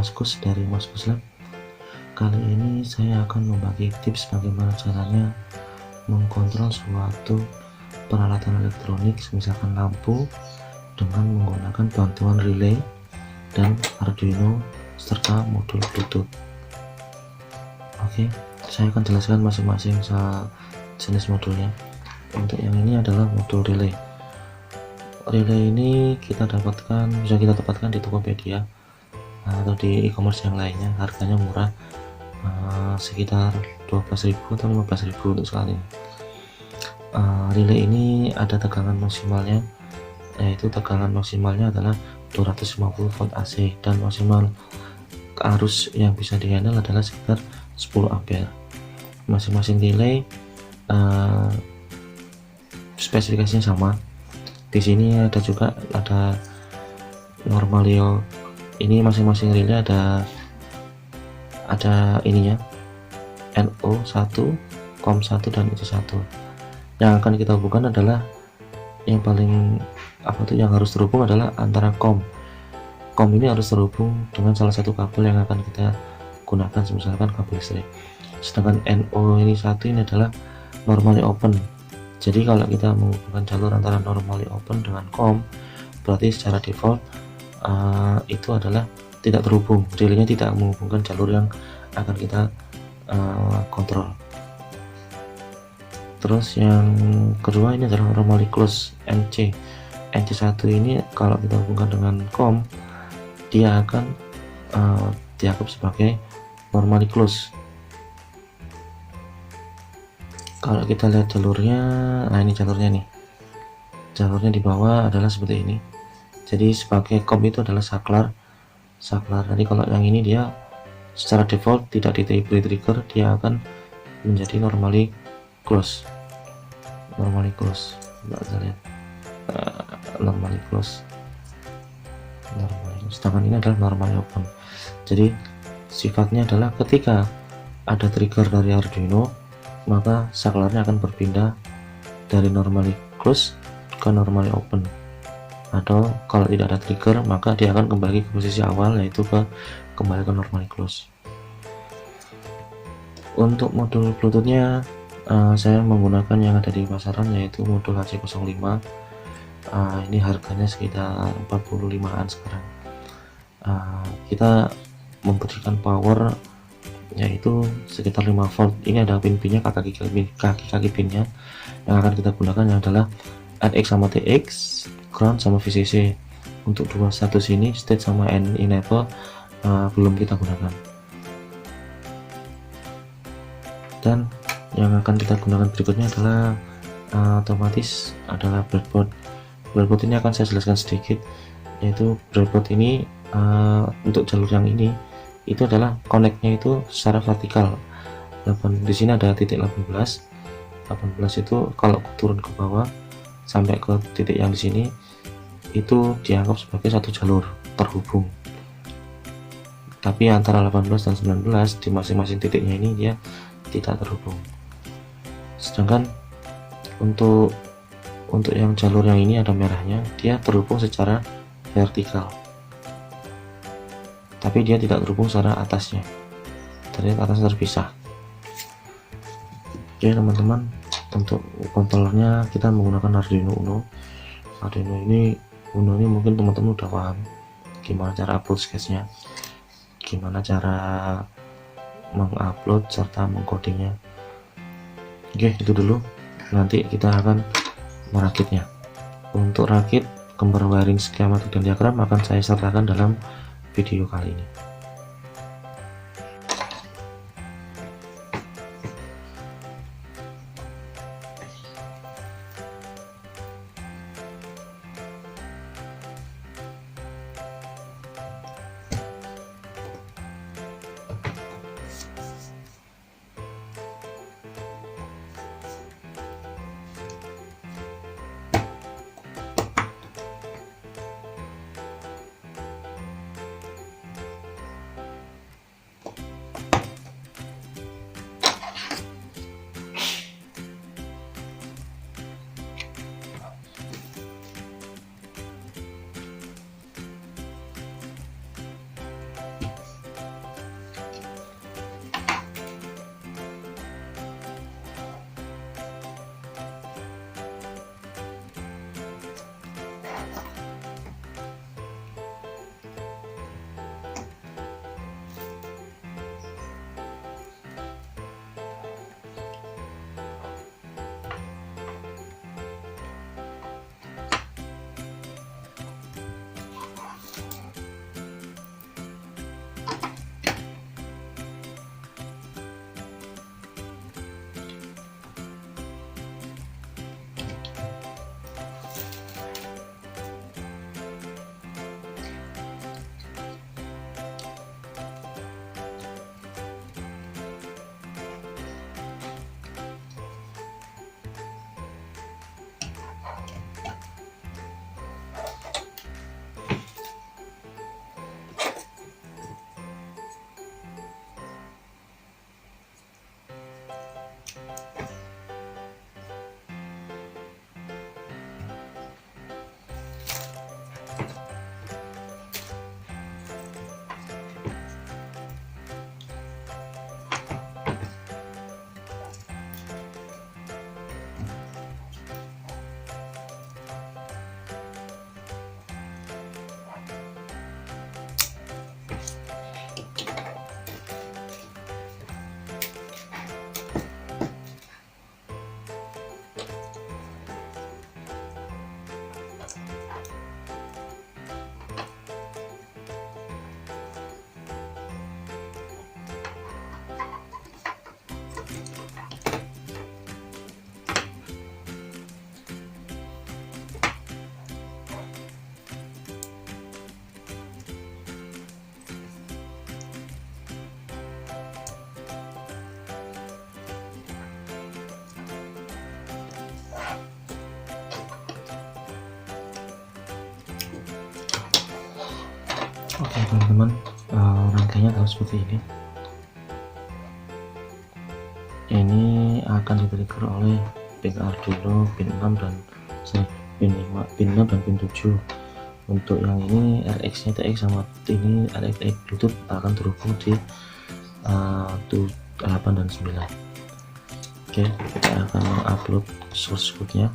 Maskus dari Maskus Lab. Kali ini saya akan membagi tips bagaimana caranya mengkontrol suatu peralatan elektronik, misalkan lampu, dengan menggunakan bantuan relay dan Arduino serta modul Bluetooth. Oke, saya akan jelaskan masing-masing jenis modulnya. Untuk yang ini adalah modul relay. Relay ini bisa kita dapatkan di Tokopedia atau di e-commerce yang lainnya. Harganya murah, sekitar 12.000 atau 15.000 untuk sekali. Relay ini ada tegangan maksimalnya, yaitu tegangan maksimalnya adalah 250 volt AC dan maksimal arus yang bisa dihandle adalah sekitar 10 ampere. Masing-masing relay spesifikasinya sama. Di sini ada normalio. Ini masing-masing relay ada ininya, NO1, COM1 dan IC1. Yang akan kita hubungkan adalah yang harus terhubung adalah antara COM ini harus terhubung dengan salah satu kabel yang akan kita gunakan, misalkan kabel listrik. Sedangkan NO ini adalah normally open. Jadi kalau kita menghubungkan jalur antara normally open dengan COM, berarti secara default itu adalah tidak terhubung, relaynya tidak menghubungkan jalur yang akan kita kontrol. Terus yang kedua ini adalah normally close, NC1 ini kalau kita hubungkan dengan COM, dia akan dianggap sebagai normally close. Kalau kita lihat jalurnya, nah ini jalurnya di bawah adalah seperti ini. Jadi sebagai COM itu adalah saklar. Jadi kalau yang ini dia secara default tidak diberi trigger, dia akan menjadi normally close. Nggak bisa lihat, normally close. Sedangkan ini adalah normally open. Jadi sifatnya adalah ketika ada trigger dari Arduino, maka saklarnya akan berpindah dari normally close ke normally open, atau kalau tidak ada trigger maka dia akan kembali ke posisi awal, yaitu kembali ke normally close. Untuk modul Bluetoothnya saya menggunakan yang ada di pasaran, yaitu modul HC05. Ini harganya sekitar 45-an sekarang. Kita memberikan power yaitu sekitar 5 volt. Ini ada pin-pinnya, kaki-kaki pinnya. Yang akan kita gunakan adalah RX sama TX, ground sama VCC. Untuk dua status ini, state sama enable, belum kita gunakan. Dan yang akan kita gunakan berikutnya adalah otomatis adalah breadboard. Breadboard ini akan saya jelaskan sedikit, yaitu breadboard ini untuk jalur yang ini itu adalah connect-nya itu secara vertikal. Di sini ada titik 18 itu kalau turun ke bawah sampai ke titik yang di sini itu dianggap sebagai satu jalur terhubung. Tapi antara 18 dan 19 di masing-masing titiknya ini dia tidak terhubung. Sedangkan untuk yang jalur yang ini ada merahnya, dia terhubung secara vertikal, tapi dia tidak terhubung secara atasnya. Terlihat atasnya terpisah. Oke teman-teman, untuk kontrolernya kita menggunakan Arduino Uno. Uno ini mungkin teman-teman udah paham gimana cara upload sketchnya, gimana cara mengupload serta mengcodingnya. Oke, itu dulu. Nanti kita akan merakitnya. Untuk rakit gambar wiring, skematik dan diagram akan saya sertakan dalam video kali ini. Oke teman-teman, rangkaiannya adalah seperti ini. Ini akan di-trigger oleh pin Arduino, pin 6 dan pin 5, pin 6 dan pin 7. Untuk yang ini RX nya TX sama ini RX Bluetooth akan terhubung di 8 dan 9. Oke, kita akan mengupload source code-nya.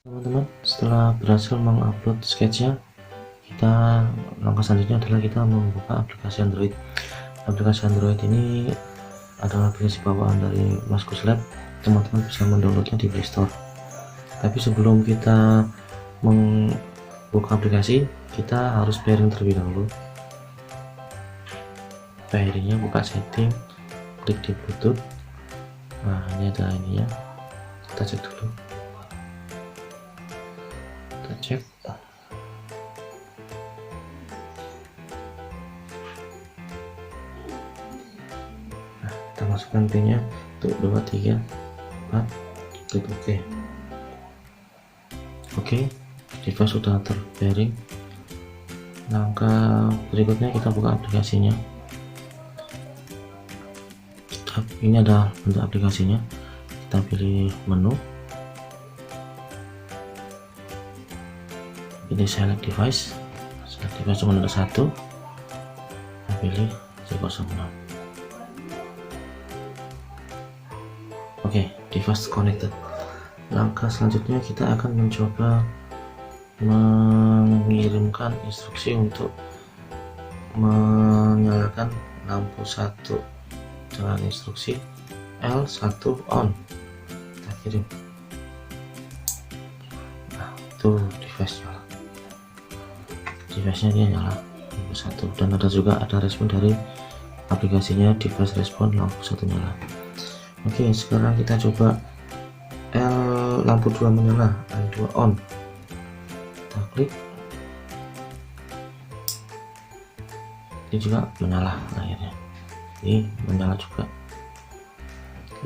Teman-teman, setelah berhasil mengupload sketchnya, kita langkah selanjutnya adalah kita membuka aplikasi Android. Aplikasi Android ini adalah aplikasi bawaan dari Maskus Lab. Teman-teman bisa mendownloadnya di Play Store. Tapi sebelum kita membuka aplikasi, kita harus pairing terlebih dahulu. Pairingnya buka setting, klik di Bluetooth. Nah, ini ada ini ya. Kita cek dulu. Kita cek. Nah, kita masukkan pinnya untuk 2, 3, 4, klik OK. Oke, device sudah terpairing. Langkah berikutnya kita buka aplikasinya. Ini ada bentuk aplikasinya. Kita pilih menu, pilih select device cuma ada satu, kita pilih C06. Oke, device connected. Langkah selanjutnya kita akan mencoba mengirimkan instruksi untuk menyalakan lampu 1 dengan instruksi L1 on. Kita kirim. Nah, itu device-nya dia nyala lampu 1, dan ada respon dari aplikasinya, device respon lampu 1 nyala. Oke, sekarang kita coba lampu 2 menyala, L2 on. Kita klik, ini juga menyala akhirnya. Ini menyala juga.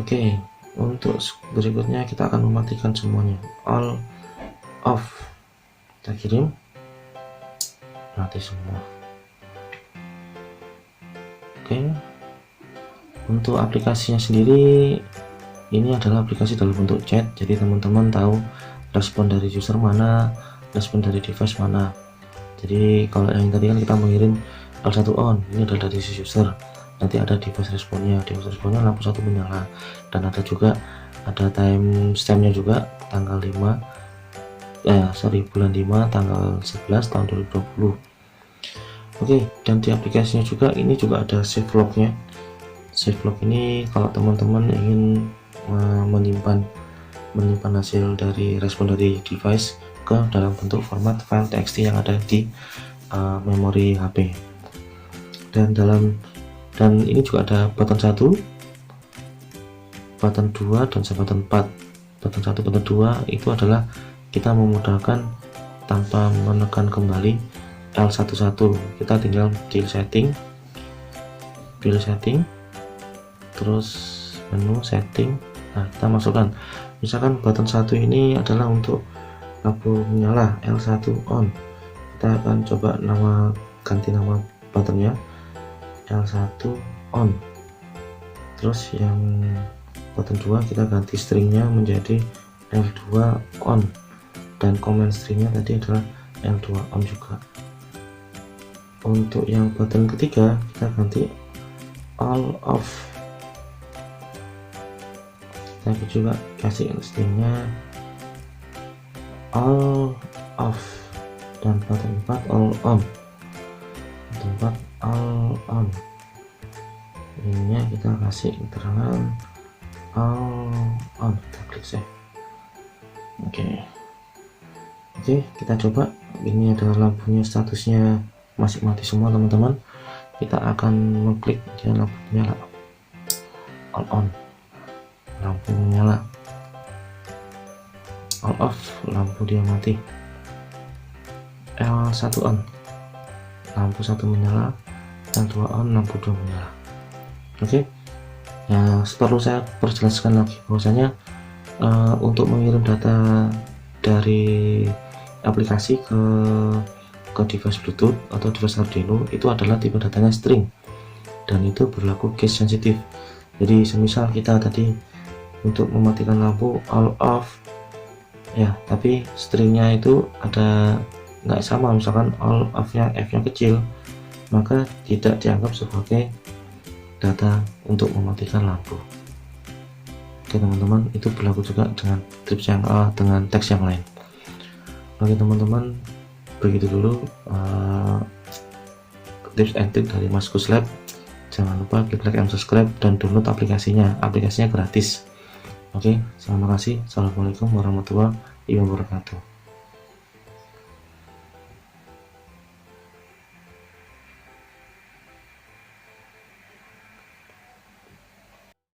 Oke, untuk berikutnya kita akan mematikan semuanya, all off. Kita kirim, mati semua. Oke, untuk aplikasinya sendiri ini adalah aplikasi dalam bentuk chat, jadi teman-teman tahu respon dari user mana, respon dari device mana. Jadi kalau yang tadi kan kita mengirim L1 on, ini adalah dari si user. Nanti ada device responnya lampu 1 menyala, dan ada time stampnya juga, tanggal 5 bulan 5 tanggal 11 tahun 2020. Oke, dan di aplikasinya juga ini juga ada save lognya. Save log ini kalau teman-teman ingin menyimpan hasil dari respon dari device ke dalam bentuk format file txt yang ada di memori HP. Dan ini juga ada button 1, button 2, dan button 4. Button 1, button 2 itu adalah kita memudahkan tanpa menekan kembali L11. Kita tinggal pilih setting, terus menu setting. Nah, kita masukkan, misalkan button 1 ini adalah untuk lampu menyala, L1 on. Kita akan coba ganti nama buttonnya L1 on. Terus yang button 2 kita ganti stringnya menjadi L2 on, dan command stringnya tadi adalah L2 on juga. Untuk yang button ketiga kita ganti all off. Kita juga kasih stringnya all off, dan button 4 all on. Button 4 all on, ininya kita kasih keterangan all on. Kita klik save. Oke, kita coba. Ini adalah lampunya, statusnya masih mati semua teman-teman. kita akan mengklik dia lampu nyala, on, lampu menyala, off, lampu dia mati, L1 on, lampu 1 menyala, L2 on, lampu 2 menyala. Oke. Ya, perlu saya perjelaskan lagi bahwasanya untuk mengirim data dari aplikasi ke device Bluetooth atau device Arduino itu adalah tipe datanya string, dan itu berlaku case sensitif. Jadi semisal kita tadi untuk mematikan lampu all off ya, tapi stringnya itu ada nggak sama, misalkan all off nya F nya kecil, maka tidak dianggap sebagai data untuk mematikan lampu. Oke teman-teman, itu berlaku juga dengan tips yang dengan teks yang lain. Oke teman-teman, begitu dulu tips and trick dari Mas Gus Lab. Jangan lupa klik like and subscribe dan download aplikasinya gratis. Oke, terima kasih. Assalamualaikum warahmatullahi wabarakatuh.